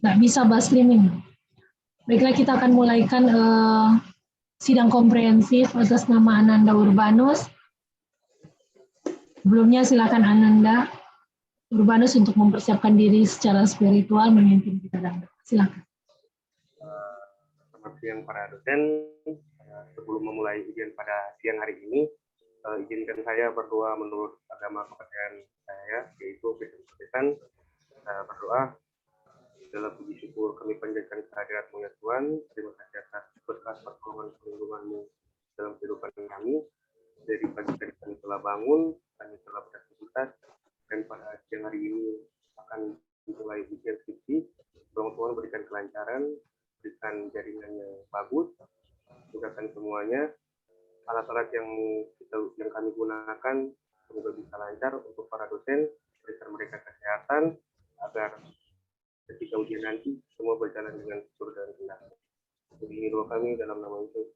nggak bisa bahas streaming. Baiklah, kita akan mulaikan sidang komprehensif atas nama Ananda Urbanus. Sebelumnya silakan Ananda Urbanus untuk mempersiapkan diri secara spiritual memimpin kita dalam doa. Silakan. Selamat siang para dosen. Sebelum memulai ujian pada siang hari ini, izinkan saya berdoa menurut agama kepercayaan saya, yaitu Kristen. Berdoa dalam puji syukur kami panjatkan kehadirat-Mu ya Tuhan. Terima kasih atas berkat pertolongan perlindungan-Mu dalam kehidupan kami. Dari pagi tadi kami telah bangun, kami telah beraktivitas, dan pada siang hari ini akan dimulai ujian skripsi. Tuhan berikan kelancaran, berikan jaringannya bagus, mudahkan semuanya. Alat-alat yang kami gunakan semoga bisa lancar untuk para dosen, berikan mereka kesehatan agar ketika ujian nanti semua berjalan dengan sesuai dan benar. Ini doa kami dalam nama Yesus.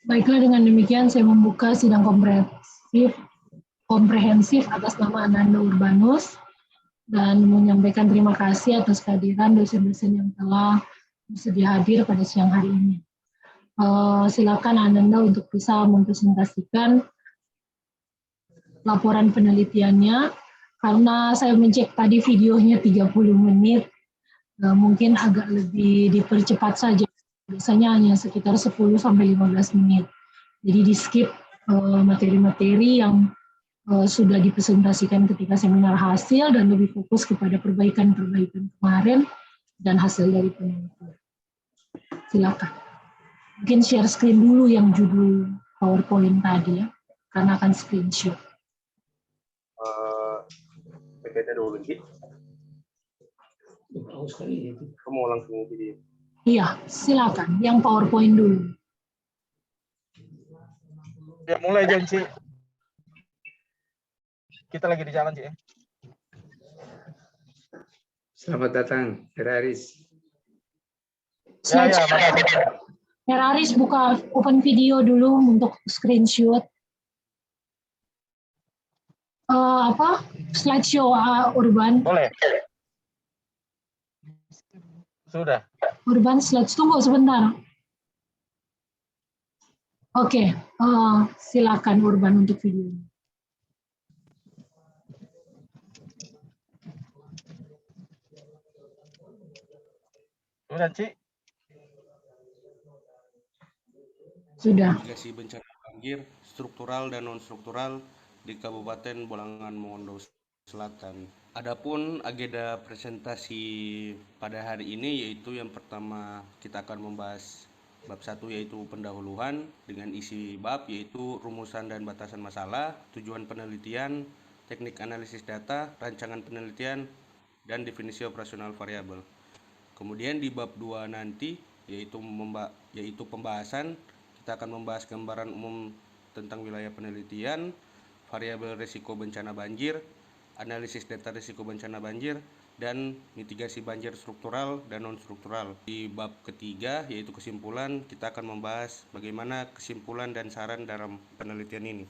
Baiklah, dengan demikian saya membuka sidang komprehensif atas nama Ananda Urbanus dan menyampaikan terima kasih atas kehadiran dosen-dosen yang telah bersedia hadir pada siang hari ini. Silakan Ananda untuk bisa mempresentasikan laporan penelitiannya, karena saya mencek tadi videonya 30 menit, mungkin agak lebih dipercepat saja. Biasanya hanya sekitar 10-15 menit. Jadi di skip materi-materi yang sudah dipresentasikan ketika seminar hasil dan lebih fokus kepada perbaikan-perbaikan kemarin dan hasil dari penelitian. Silakan. Mungkin share screen dulu yang judul PowerPoint tadi ya, karena akan screenshot. PPT dulu lagi. Kamu langsung video. Iya, silakan. Yang PowerPoint dulu. Ya, mulai Ci. Kita lagi di jalan, Ci. Selamat datang, Heraris. Ya, makasih. Heraris buka open video dulu untuk screenshot. Slideshow Urban. Boleh. Sudah. Urban slides, tunggu sebentar. Oke, silakan Urban untuk video. Sudah, Ci. Sudah. Mitigasi bencana banjir struktural dan non struktural di Kabupaten Bolangan Mongondo Selatan. Adapun agenda presentasi pada hari ini yaitu yang pertama kita akan membahas bab 1 yaitu pendahuluan dengan isi bab yaitu rumusan dan batasan masalah, tujuan penelitian, teknik analisis data, rancangan penelitian, dan definisi operasional variabel. Kemudian di bab 2 nanti yaitu pembahasan, kita akan membahas gambaran umum tentang wilayah penelitian, variabel risiko bencana banjir, analisis data risiko bencana banjir, dan mitigasi banjir struktural dan non-struktural. Di bab ketiga yaitu kesimpulan, kita akan membahas bagaimana kesimpulan dan saran dalam penelitian ini.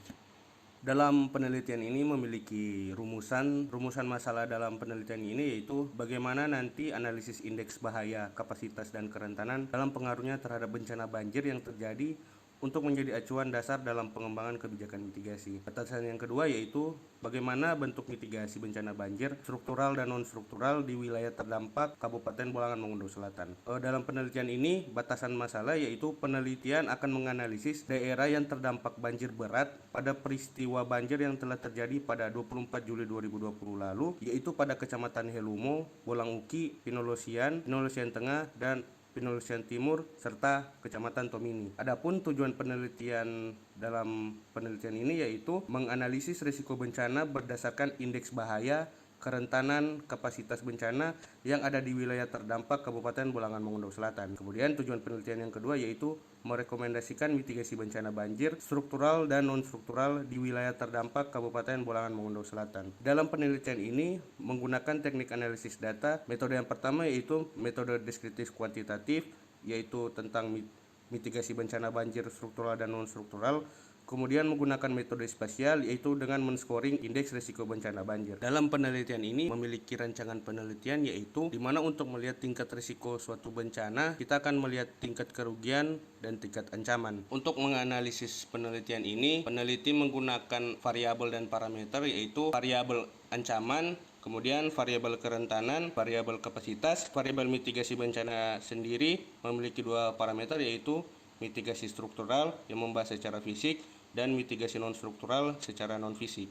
Dalam penelitian ini memiliki rumusan masalah dalam penelitian ini yaitu bagaimana nanti analisis indeks bahaya, kapasitas, dan kerentanan dalam pengaruhnya terhadap bencana banjir yang terjadi untuk menjadi acuan dasar dalam pengembangan kebijakan mitigasi. Batasan yang kedua yaitu bagaimana bentuk mitigasi bencana banjir struktural dan non-struktural di wilayah terdampak Kabupaten Bolangan Mongondo Selatan. Dalam penelitian ini, batasan masalah yaitu penelitian akan menganalisis daerah yang terdampak banjir berat pada peristiwa banjir yang telah terjadi pada 24 Juli 2020 lalu, yaitu pada Kecamatan Helumo, Bolangukki, Pinolosian Tengah, dan Pinolosian Timur, serta Kecamatan Tomini. Adapun tujuan penelitian dalam penelitian ini yaitu menganalisis risiko bencana berdasarkan indeks bahaya, kerentanan, kapasitas bencana yang ada di wilayah terdampak Kabupaten Bolangan Mongondo Selatan. Kemudian tujuan penelitian yang kedua yaitu merekomendasikan mitigasi bencana banjir struktural dan non-struktural di wilayah terdampak Kabupaten Bolangan Mongondo Selatan. Dalam penelitian ini menggunakan teknik analisis data. Metode yang pertama yaitu metode deskriptif kuantitatif, yaitu tentang mitigasi bencana banjir struktural dan non-struktural. Kemudian menggunakan metode spasial, yaitu dengan men-scoring indeks risiko bencana banjir. Dalam penelitian ini memiliki rancangan penelitian, yaitu di mana untuk melihat tingkat risiko suatu bencana, kita akan melihat tingkat kerugian dan tingkat ancaman. Untuk menganalisis penelitian ini, peneliti menggunakan variabel dan parameter, yaitu variabel ancaman, kemudian variabel kerentanan, variabel kapasitas. Variabel mitigasi bencana sendiri memiliki dua parameter, yaitu mitigasi struktural yang membahas secara fisik dan mitigasi non-struktural secara non-fisik.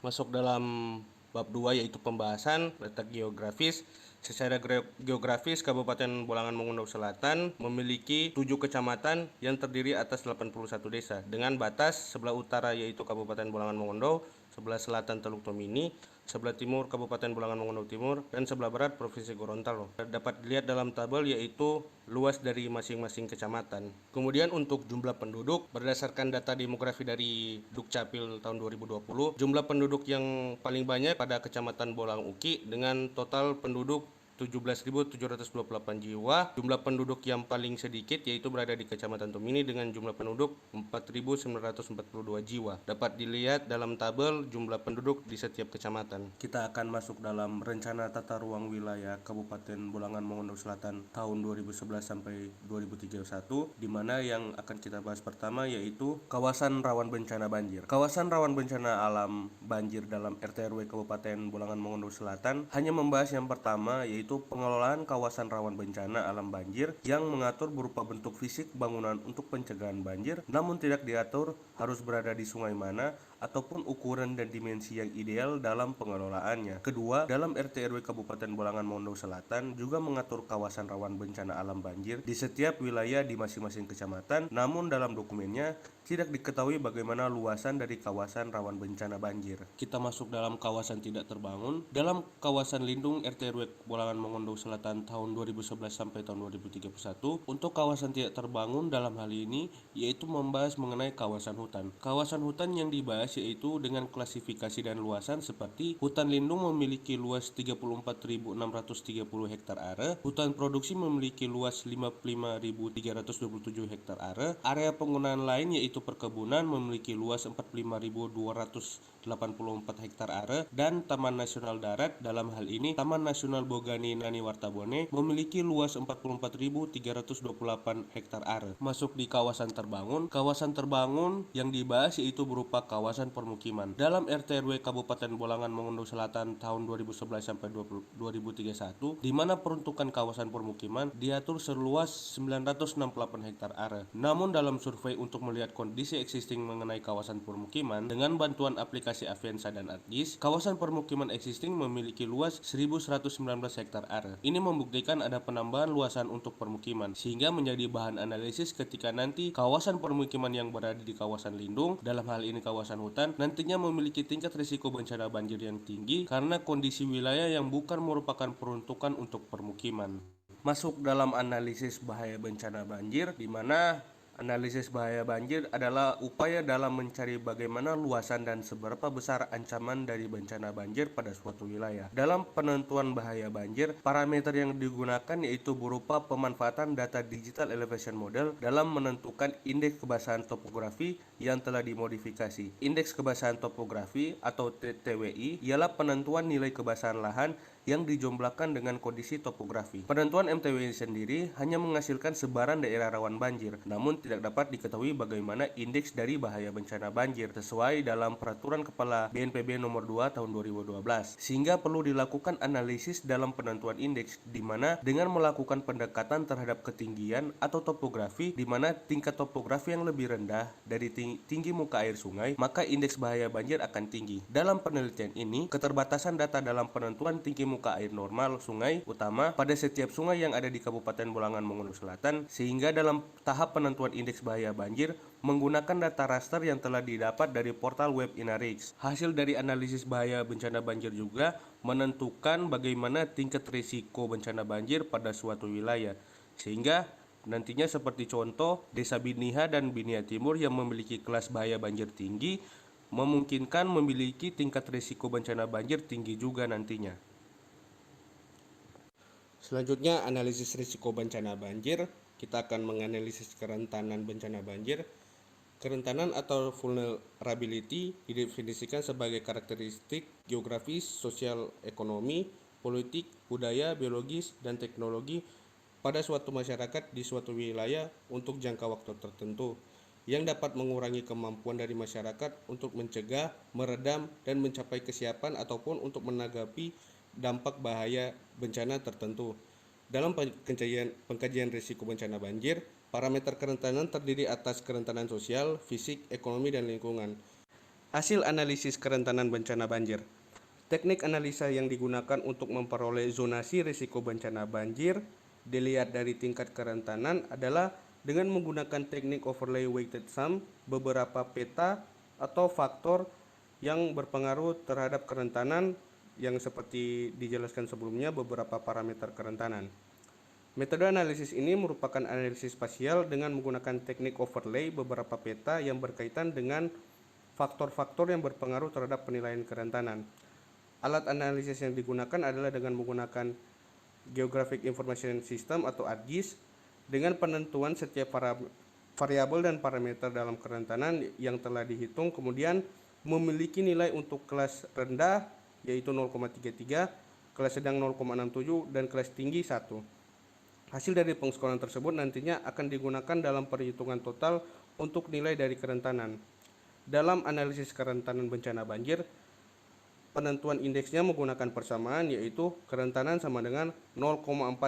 Masuk dalam bab 2, yaitu pembahasan letak geografis. Secara geografis, Kabupaten Bolangan Mongondo Selatan memiliki 7 kecamatan yang terdiri atas 81 desa dengan batas sebelah utara yaitu Kabupaten Bolangan Mongondo, sebelah selatan Teluk Tomini, sebelah timur Kabupaten Bolangan Mongondo Timur, dan sebelah barat Provinsi Gorontalo. Dapat dilihat dalam tabel yaitu luas dari masing-masing kecamatan. Kemudian untuk jumlah penduduk, berdasarkan data demografi dari Dukcapil tahun 2020, jumlah penduduk yang paling banyak pada Kecamatan Bolang Uki dengan total penduduk 17.728 jiwa. Jumlah penduduk yang paling sedikit yaitu berada di Kecamatan Tomini dengan jumlah penduduk 4.942 jiwa. Dapat dilihat dalam tabel jumlah penduduk di setiap kecamatan. Kita akan masuk dalam rencana tata ruang wilayah Kabupaten Bolangan Mongondo Selatan tahun 2011 sampai 2031, di mana yang akan kita bahas pertama yaitu kawasan rawan bencana banjir. Kawasan rawan bencana alam banjir dalam RT/RW Kabupaten Bolangan Mongondo Selatan hanya membahas yang pertama, yaitu pengelolaan kawasan rawan bencana alam banjir yang mengatur berupa bentuk fisik bangunan untuk pencegahan banjir, namun tidak diatur harus berada di sungai mana ataupun ukuran dan dimensi yang ideal dalam pengelolaannya. Kedua, dalam RT/RW Kabupaten Bolangan Mongondo Selatan juga mengatur kawasan rawan bencana alam banjir di setiap wilayah di masing-masing kecamatan, namun dalam dokumennya tidak diketahui bagaimana luasan dari kawasan rawan bencana banjir. Kita masuk dalam kawasan tidak terbangun. Dalam kawasan lindung RT/RW Bolangan Mongondo Selatan tahun 2011 sampai tahun 2031, untuk kawasan tidak terbangun dalam hal ini yaitu membahas mengenai kawasan hutan. Kawasan hutan yang dibahas yaitu dengan klasifikasi dan luasan seperti hutan lindung memiliki luas 34.630 hektar are, hutan produksi memiliki luas 55.327 hektar are, area penggunaan lain yaitu perkebunan memiliki luas 45.284 hektar are, dan Taman Nasional Darat dalam hal ini Taman Nasional Bogani Nani Wartabone memiliki luas 44.328 hektar are. Masuk di kawasan terbangun yang dibahas yaitu berupa kawasan permukiman. Dalam RT/RW Kabupaten Bolangan Mongondo Selatan tahun 2011 sampai 2031, di mana peruntukan kawasan permukiman diatur seluas 968 hektar are. Namun dalam survei untuk melihat kondisi existing mengenai kawasan permukiman dengan bantuan aplikasi Aviansa dan ArcGIS, kawasan permukiman existing memiliki luas 1.119 hektar are. Ini membuktikan ada penambahan luasan untuk permukiman, sehingga menjadi bahan analisis ketika nanti kawasan permukiman yang berada di kawasan lindung, dalam hal ini kawasan hutan, nantinya memiliki tingkat risiko bencana banjir yang tinggi karena kondisi wilayah yang bukan merupakan peruntukan untuk permukiman. Masuk dalam analisis bahaya bencana banjir, di mana analisis bahaya banjir adalah upaya dalam mencari bagaimana luasan dan seberapa besar ancaman dari bencana banjir pada suatu wilayah. Dalam penentuan bahaya banjir, parameter yang digunakan yaitu berupa pemanfaatan data digital elevation model dalam menentukan indeks kebasahan topografi yang telah dimodifikasi. Indeks kebasahan topografi atau TWI ialah penentuan nilai kebasahan lahan yang dijumlahkan dengan kondisi topografi. Penentuan MTWI sendiri hanya menghasilkan sebaran daerah rawan banjir, namun tidak dapat diketahui bagaimana indeks dari bahaya bencana banjir sesuai dalam Peraturan Kepala BNPB nomor 2 tahun 2012. Sehingga perlu dilakukan analisis dalam penentuan indeks, di mana dengan melakukan pendekatan terhadap ketinggian atau topografi, di mana tingkat topografi yang lebih rendah dari tinggi muka air sungai, maka indeks bahaya banjir akan tinggi. Dalam penelitian ini, keterbatasan data dalam penentuan tinggi muka air normal sungai utama pada setiap sungai yang ada di Kabupaten Bolangan Mongondo Selatan, sehingga dalam tahap penentuan indeks bahaya banjir menggunakan data raster yang telah didapat dari portal web Inarix. Hasil dari analisis bahaya bencana banjir juga menentukan bagaimana tingkat risiko bencana banjir pada suatu wilayah, sehingga nantinya seperti contoh Desa Biniha dan Binia Timur yang memiliki kelas bahaya banjir tinggi memungkinkan memiliki tingkat risiko bencana banjir tinggi juga nantinya. Selanjutnya, analisis risiko bencana banjir. Kita akan menganalisis kerentanan bencana banjir. Kerentanan atau vulnerability didefinisikan sebagai karakteristik geografis, sosial, ekonomi, politik, budaya, biologis, dan teknologi pada suatu masyarakat di suatu wilayah untuk jangka waktu tertentu, yang dapat mengurangi kemampuan dari masyarakat untuk mencegah, meredam, dan mencapai kesiapan ataupun untuk menanggapi dampak bahaya bencana tertentu. Dalam pengkajian risiko bencana banjir, parameter kerentanan terdiri atas kerentanan sosial, fisik, ekonomi, dan lingkungan. Hasil analisis kerentanan bencana banjir. Teknik analisa yang digunakan untuk memperoleh zonasi risiko bencana banjir dilihat dari tingkat kerentanan adalah dengan menggunakan teknik overlay weighted sum, beberapa peta atau faktor yang berpengaruh terhadap kerentanan yang seperti dijelaskan sebelumnya beberapa parameter kerentanan. Metode analisis ini merupakan analisis spasial dengan menggunakan teknik overlay beberapa peta yang berkaitan dengan faktor-faktor yang berpengaruh terhadap penilaian kerentanan. Alat analisis yang digunakan adalah dengan menggunakan Geographic Information System atau ArcGIS dengan penentuan setiap variabel dan parameter dalam kerentanan yang telah dihitung, kemudian memiliki nilai untuk kelas rendah yaitu 0,33, kelas sedang 0,67, dan kelas tinggi 1. Hasil dari pengskoran tersebut nantinya akan digunakan dalam perhitungan total untuk nilai dari kerentanan. Dalam analisis kerentanan bencana banjir, penentuan indeksnya menggunakan persamaan yaitu kerentanan sama dengan 0,4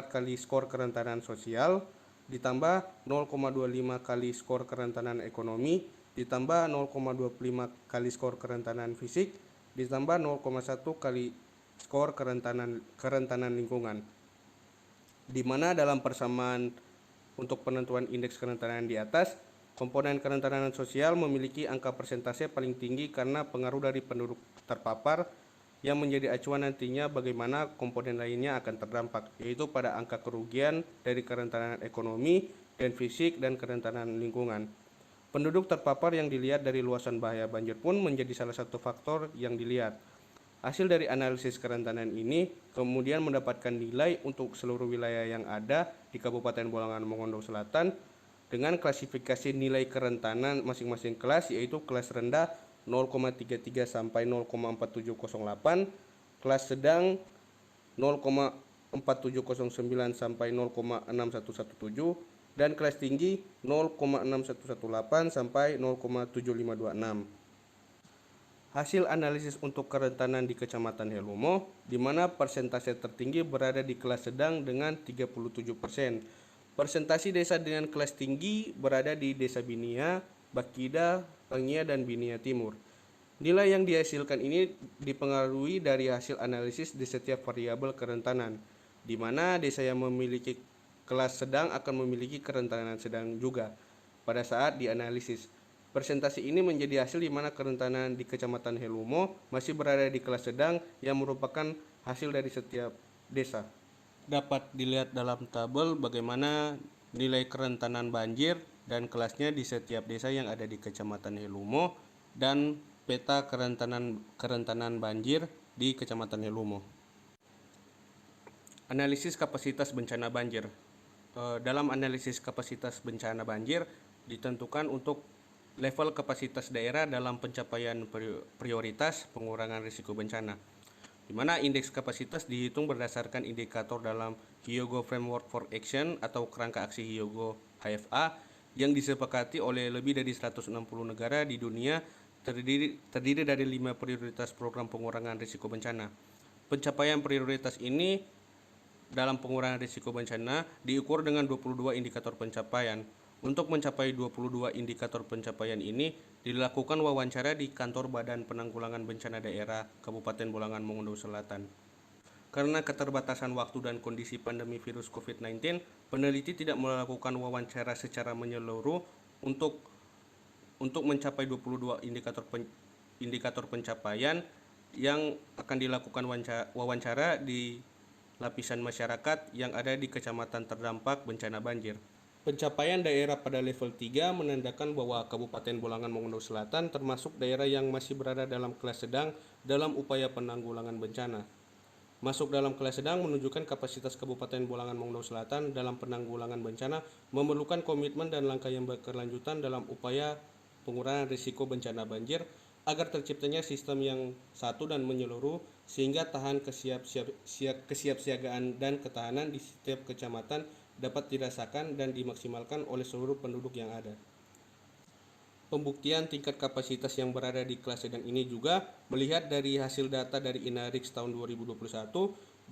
kali skor kerentanan sosial ditambah 0,25 kali skor kerentanan ekonomi ditambah 0,25 kali skor kerentanan fisik ditambah 0,1 kali skor kerentanan lingkungan, di mana dalam persamaan untuk penentuan indeks kerentanan di atas, komponen kerentanan sosial memiliki angka persentase paling tinggi karena pengaruh dari penduduk terpapar yang menjadi acuan nantinya bagaimana komponen lainnya akan terdampak, yaitu pada angka kerugian dari kerentanan ekonomi dan fisik dan kerentanan lingkungan. Penduduk terpapar yang dilihat dari luasan bahaya banjir pun menjadi salah satu faktor yang dilihat. Hasil dari analisis kerentanan ini kemudian mendapatkan nilai untuk seluruh wilayah yang ada di Kabupaten Bolangan Mongondo Selatan dengan klasifikasi nilai kerentanan masing-masing kelas, yaitu kelas rendah 0,33 sampai 0,4708, kelas sedang 0,4709 sampai 0,6117, dan kelas tinggi 0,6118 sampai 0,7526. Hasil analisis untuk kerentanan di Kecamatan Helumo, di mana persentase tertinggi berada di kelas sedang dengan 37%. Persentase desa dengan kelas tinggi berada di Desa Binia, Bakida, Pangia, dan Binia Timur. Nilai yang dihasilkan ini dipengaruhi dari hasil analisis di setiap variabel kerentanan, di mana desa yang memiliki kelas sedang akan memiliki kerentanan sedang juga pada saat dianalisis. Persentase ini menjadi hasil di mana kerentanan di Kecamatan Helumo masih berada di kelas sedang yang merupakan hasil dari setiap desa. Dapat dilihat dalam tabel bagaimana nilai kerentanan banjir dan kelasnya di setiap desa yang ada di Kecamatan Helumo dan peta kerentanan banjir di Kecamatan Helumo. Analisis kapasitas bencana banjir. Dalam analisis kapasitas bencana banjir ditentukan untuk level kapasitas daerah dalam pencapaian prioritas pengurangan risiko bencana, di mana indeks kapasitas dihitung berdasarkan indikator dalam Hyogo Framework for Action atau kerangka aksi Hyogo HFA yang disepakati oleh lebih dari 160 negara di dunia, terdiri dari 5 prioritas program pengurangan risiko bencana. Pencapaian prioritas ini dalam pengurangan risiko bencana diukur dengan 22 indikator pencapaian. Untuk mencapai 22 indikator pencapaian ini dilakukan wawancara di kantor Badan Penanggulangan Bencana Daerah Kabupaten Bolangan Mongondo Selatan. Karena keterbatasan waktu dan kondisi pandemi virus COVID-19, peneliti tidak melakukan wawancara secara menyeluruh untuk mencapai 22 indikator pencapaian yang akan dilakukan wawancara di lapisan masyarakat yang ada di kecamatan terdampak bencana banjir. Pencapaian daerah pada level 3 menandakan bahwa Kabupaten Bolangan Mongondo Selatan termasuk daerah yang masih berada dalam kelas sedang dalam upaya penanggulangan bencana. Masuk dalam kelas sedang menunjukkan kapasitas Kabupaten Bolangan Mongondo Selatan dalam penanggulangan bencana memerlukan komitmen dan langkah yang berkelanjutan dalam upaya pengurangan risiko bencana banjir agar terciptanya sistem yang satu dan menyeluruh sehingga tahan kesiapsiagaan dan ketahanan di setiap kecamatan dapat dirasakan dan dimaksimalkan oleh seluruh penduduk yang ada. Pembuktian tingkat kapasitas yang berada di kelas sedang ini juga melihat dari hasil data dari INARIX tahun 2021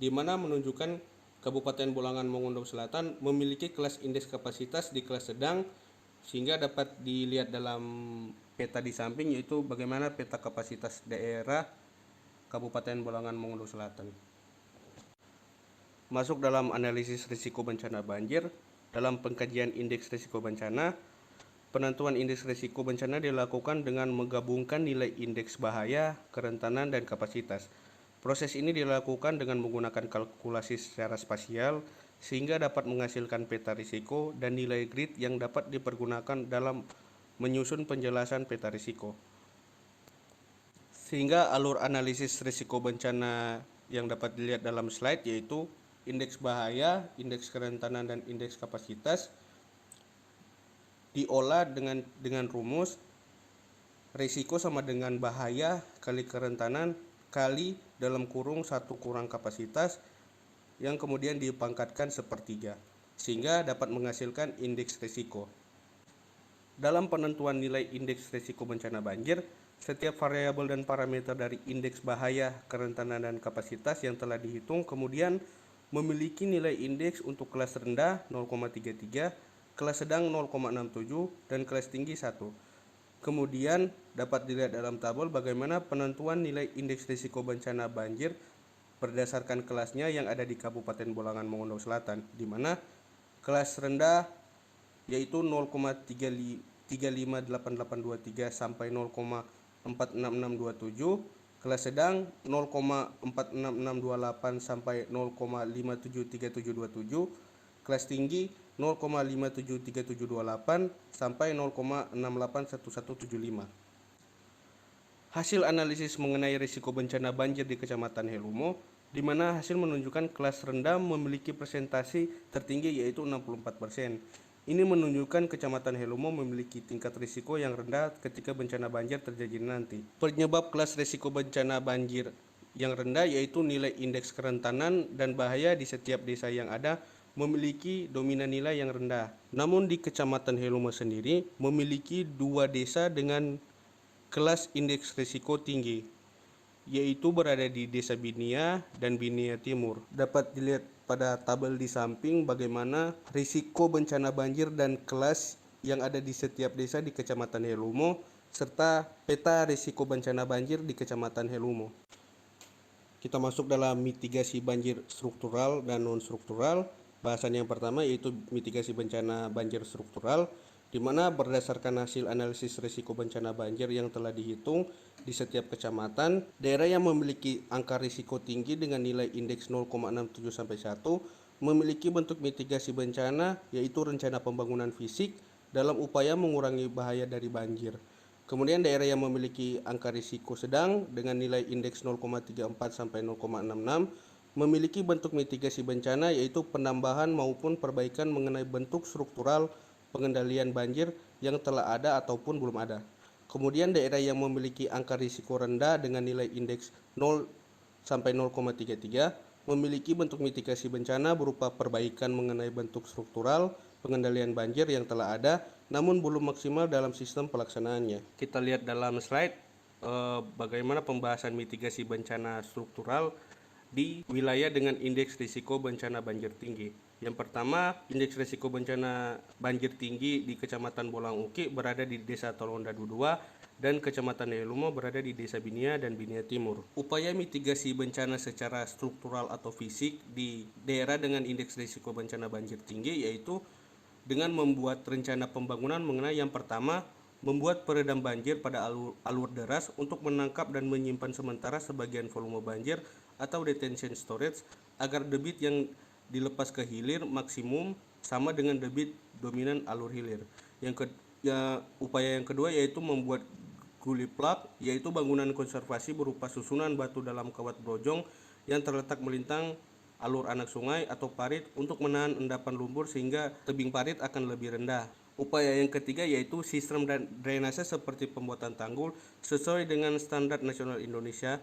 di mana menunjukkan Kabupaten Bolangan Mongondo Selatan memiliki kelas indeks kapasitas di kelas sedang sehingga dapat dilihat dalam peta di samping yaitu bagaimana peta kapasitas daerah Kabupaten Bolangan Mongondo Selatan. Masuk dalam analisis risiko bencana banjir, dalam pengkajian indeks risiko bencana, penentuan indeks risiko bencana dilakukan dengan menggabungkan nilai indeks bahaya, kerentanan, dan kapasitas. Proses ini dilakukan dengan menggunakan kalkulasi secara spasial sehingga dapat menghasilkan peta risiko dan nilai grid yang dapat dipergunakan dalam menyusun penjelasan peta risiko. Sehingga alur analisis risiko bencana yang dapat dilihat dalam slide yaitu indeks bahaya, indeks kerentanan, dan indeks kapasitas diolah dengan rumus risiko sama dengan bahaya kali kerentanan kali dalam kurung 1 kurang kapasitas yang kemudian dipangkatkan sepertiga sehingga dapat menghasilkan indeks risiko. Dalam penentuan nilai indeks risiko bencana banjir, setiap variabel dan parameter dari indeks bahaya, kerentanan, dan kapasitas yang telah dihitung kemudian memiliki nilai indeks untuk kelas rendah 0,33, kelas sedang 0,67, dan kelas tinggi 1. Kemudian dapat dilihat dalam tabel bagaimana penentuan nilai indeks risiko bencana banjir berdasarkan kelasnya yang ada di Kabupaten Bolangan Mongondo Selatan, di mana kelas rendah yaitu 0,35823 sampai 0,46627, kelas sedang 0,46628 sampai 0,573727, kelas tinggi 0,573728 sampai 0,681175. Hasil analisis mengenai risiko bencana banjir di Kecamatan Helumo, di mana hasil menunjukkan kelas rendah memiliki presentasi tertinggi yaitu 64%. Ini menunjukkan Kecamatan Helumo memiliki tingkat risiko yang rendah ketika bencana banjir terjadi nanti. Penyebab kelas risiko bencana banjir yang rendah yaitu nilai indeks kerentanan dan bahaya di setiap desa yang ada memiliki dominan nilai yang rendah. Namun di Kecamatan Helumo sendiri memiliki 2 desa dengan kelas indeks risiko tinggi, yaitu berada di Desa Binia dan Binia Timur. Dapat dilihat pada tabel di samping bagaimana risiko bencana banjir dan kelas yang ada di setiap desa di Kecamatan Helumo serta peta risiko bencana banjir di Kecamatan Helumo. Kita masuk dalam mitigasi banjir struktural dan non-struktural. Bahasan yang pertama yaitu mitigasi bencana banjir struktural, di mana berdasarkan hasil analisis risiko bencana banjir yang telah dihitung di setiap kecamatan, daerah yang memiliki angka risiko tinggi dengan nilai indeks 0,67 sampai 1 memiliki bentuk mitigasi bencana yaitu rencana pembangunan fisik dalam upaya mengurangi bahaya dari banjir. Kemudian daerah yang memiliki angka risiko sedang dengan nilai indeks 0,34 sampai 0,66 memiliki bentuk mitigasi bencana yaitu penambahan maupun perbaikan mengenai bentuk struktural pengendalian banjir yang telah ada ataupun belum ada. Kemudian daerah yang memiliki angka risiko rendah dengan nilai indeks 0 sampai 0,33 memiliki bentuk mitigasi bencana berupa perbaikan mengenai bentuk struktural pengendalian banjir yang telah ada namun belum maksimal dalam sistem pelaksanaannya. Kita lihat dalam slide bagaimana pembahasan mitigasi bencana struktural di wilayah dengan indeks risiko bencana banjir tinggi. Yang pertama, indeks risiko bencana banjir tinggi di Kecamatan Bolang Uki berada di Desa Tolonda Dudua dan Kecamatan Helumo berada di Desa Binia dan Binia Timur. Upaya mitigasi bencana secara struktural atau fisik di daerah dengan indeks risiko bencana banjir tinggi yaitu dengan membuat rencana pembangunan mengenai yang pertama, membuat peredam banjir pada alur deras untuk menangkap dan menyimpan sementara sebagian volume banjir atau detention storage agar debit yang dilepas ke hilir maksimum sama dengan debit dominan alur hilir. Upaya yang kedua yaitu membuat gully plug, yaitu bangunan konservasi berupa susunan batu dalam kawat brojong yang terletak melintang alur anak sungai atau parit untuk menahan endapan lumpur sehingga tebing parit akan lebih rendah. Upaya yang ketiga yaitu sistem drainase seperti pembuatan tanggul sesuai dengan standar nasional Indonesia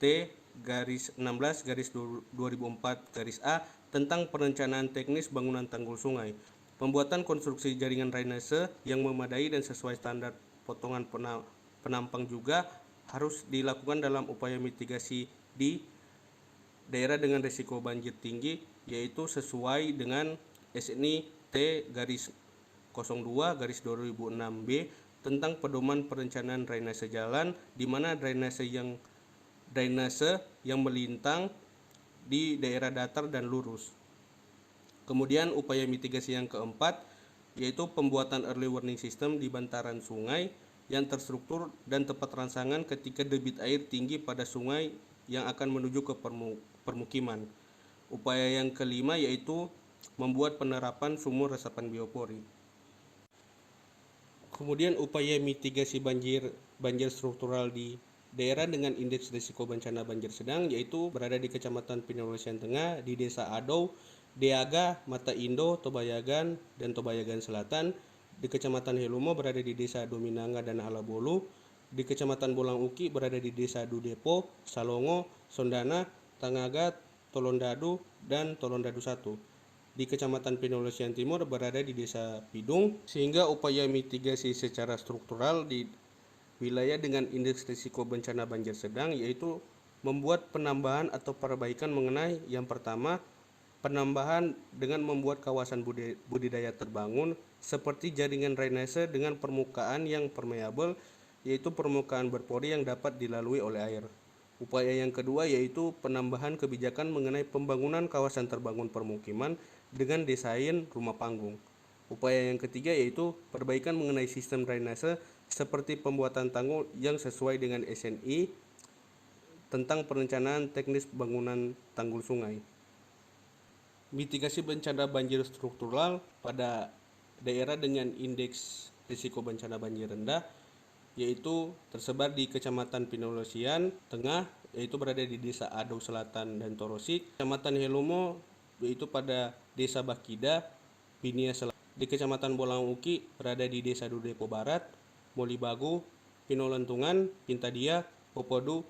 T-16/2004-A tentang perencanaan teknis bangunan tanggul sungai. Pembuatan konstruksi jaringan drainase yang memadai dan sesuai standar potongan penampang juga harus dilakukan dalam upaya mitigasi di daerah dengan risiko banjir tinggi, yaitu sesuai dengan SNI T-02/2006B tentang pedoman perencanaan drainase jalan, di mana drainase yang melintang di daerah datar dan lurus. Kemudian upaya mitigasi yang keempat yaitu pembuatan early warning system di bantaran sungai yang terstruktur dan tepat rangsangan ketika debit air tinggi pada sungai yang akan menuju ke permukiman. Upaya yang kelima yaitu membuat penerapan sumur resapan biopori. Kemudian upaya mitigasi banjir struktural di daerah dengan indeks risiko bencana banjir sedang yaitu berada di Kecamatan Pinolesian Tengah, di Desa Adou, Deaga, Mata Indo, Tobayagan, dan Tobayagan Selatan. Di Kecamatan Helumo berada di Desa Dominanga dan Alabolu. Di Kecamatan Bolang Uki berada di Desa Dudepo, Salongo, Sondana, Tangaga, Tolondadu, dan Tolondadu 1. Di Kecamatan Pinolesian Timur berada di Desa Pidung, sehingga upaya mitigasi secara struktural di wilayah dengan indeks risiko bencana banjir sedang yaitu membuat penambahan atau perbaikan mengenai yang pertama, penambahan dengan membuat kawasan budidaya terbangun seperti jaringan drainase dengan permukaan yang permeabel, yaitu permukaan berpori yang dapat dilalui oleh air. Upaya yang kedua yaitu penambahan kebijakan mengenai pembangunan kawasan terbangun permukiman dengan desain rumah panggung. Upaya yang ketiga yaitu perbaikan mengenai sistem drainase seperti pembuatan tanggul yang sesuai dengan SNI tentang perencanaan teknis bangunan tanggul sungai. Mitigasi bencana banjir struktural pada daerah dengan indeks risiko bencana banjir rendah yaitu tersebar di Kecamatan Pinolesian Tengah yaitu berada di Desa Adou Selatan dan Torosik, Kecamatan Helumo yaitu pada Desa Bakida, Binia Selatan. Di Kecamatan Bolang Uki berada di Desa Dudepo Barat, Molibagu, Pinolentungan, Pintadia, Popodu,